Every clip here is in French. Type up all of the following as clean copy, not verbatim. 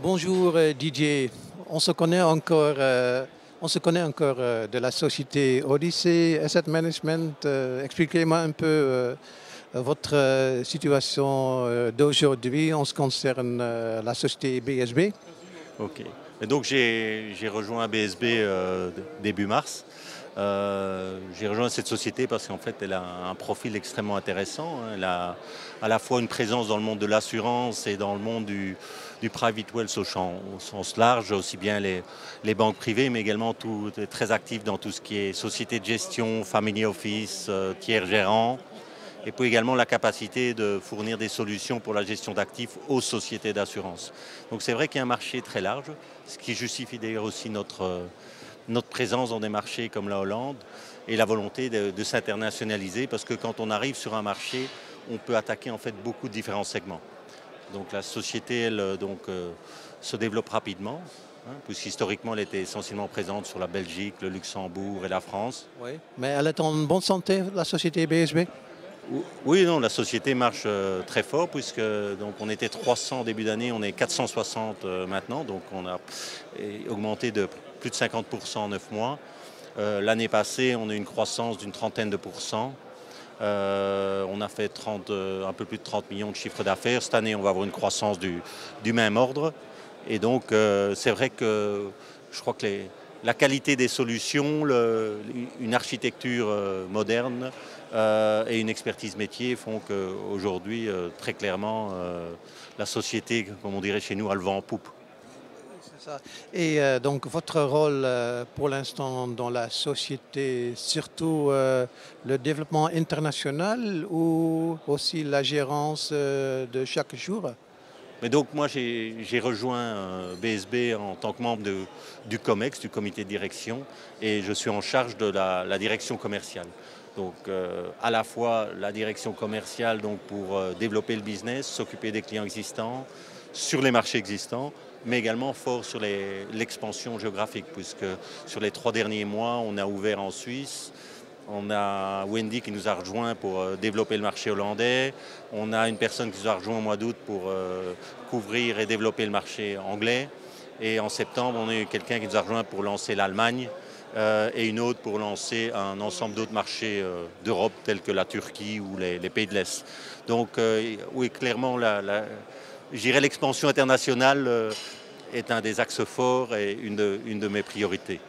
Bonjour Didier, on se connaît encore de la société Odyssey Asset Management. Expliquez-moi un peu votre situation d'aujourd'hui en ce qui concerne la société BSB. Ok. Et donc j'ai rejoint BSB début mars. J'ai rejoint cette société parce qu'en fait elle a un profil extrêmement intéressant, hein. Elle a à la fois une présence dans le monde de l'assurance et dans le monde du private wealth au sens large, aussi bien les banques privées, mais également très active dans tout ce qui est société de gestion, family office, tiers gérants. Et puis également la capacité de fournir des solutions pour la gestion d'actifs aux sociétés d'assurance. Donc c'est vrai qu'il y a un marché très large, ce qui justifie d'ailleurs aussi notre présence dans des marchés comme la Hollande et la volonté de s'internationaliser, parce que quand on arrive sur un marché, on peut attaquer en fait beaucoup de différents segments. Donc la société, elle, se développe rapidement, hein, puisqu'historiquement elle était essentiellement présente sur la Belgique, le Luxembourg et la France. Oui. Mais elle est en bonne santé, la société BSB? Oui, non, la société marche très fort, puisque donc on était 300 début d'année, on est 460 maintenant, donc on a augmenté de plus de 50% en 9 mois. L'année passée, on a eu une croissance d'une trentaine de pourcents. On a fait un peu plus de 30 millions de chiffres d'affaires. Cette année, on va avoir une croissance du même ordre. Et donc, c'est vrai que je crois que la qualité des solutions, une architecture moderne et une expertise métier font qu'aujourd'hui, très clairement, la société, comme on dirait chez nous, a le vent en poupe. C'est ça. Et donc votre rôle pour l'instant dans la société, surtout le développement international ou aussi la gérance de chaque jour? Mais donc moi j'ai rejoint BSB en tant que membre du COMEX, du comité de direction, et je suis en charge de la direction commerciale. Donc à la fois la direction commerciale donc, pour développer le business, s'occuper des clients existants, sur les marchés existants, mais également fort sur l'expansion géographique, puisque sur les 3 derniers mois, on a ouvert en Suisse. On a Wendy qui nous a rejoint pour développer le marché hollandais. On a une personne qui nous a rejoint au mois d'août pour couvrir et développer le marché anglais. Et en septembre, on a eu quelqu'un qui nous a rejoint pour lancer l'Allemagne et une autre pour lancer un ensemble d'autres marchés d'Europe tels que la Turquie ou les pays de l'Est. Donc oui, clairement, je dirais l'expansion internationale est un des axes forts et une de mes priorités.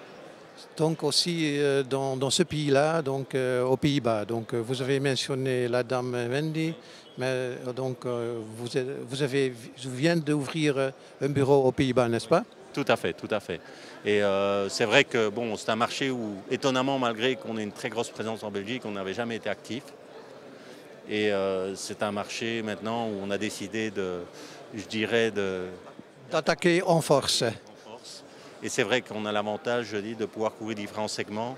Donc aussi dans ce pays-là, donc aux Pays-Bas. Donc vous avez mentionné la dame Wendy, mais donc vous venez d'ouvrir un bureau aux Pays-Bas, n'est-ce pas? Tout à fait, tout à fait. Et c'est vrai que bon, c'est un marché où, étonnamment, malgré qu'on ait une très grosse présence en Belgique, on n'avait jamais été actif. Et c'est un marché maintenant où on a décidé je dirais, D'attaquer en force. Et c'est vrai qu'on a l'avantage, je dis, de pouvoir couvrir différents segments.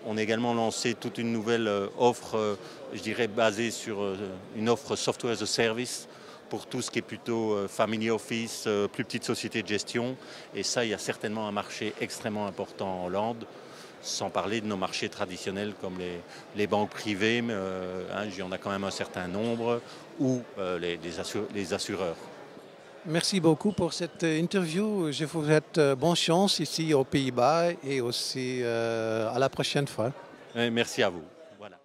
On a également lancé toute une nouvelle offre, je dirais, basée sur une offre software as a service pour tout ce qui est plutôt family office, plus petites sociétés de gestion. Et ça, il y a certainement un marché extrêmement important en Hollande, sans parler de nos marchés traditionnels comme les banques privées, mais, il y en a quand même un certain nombre, ou les assureurs. Merci beaucoup pour cette interview. Je vous souhaite bonne chance ici aux Pays-Bas et aussi à la prochaine fois. Merci à vous. Voilà.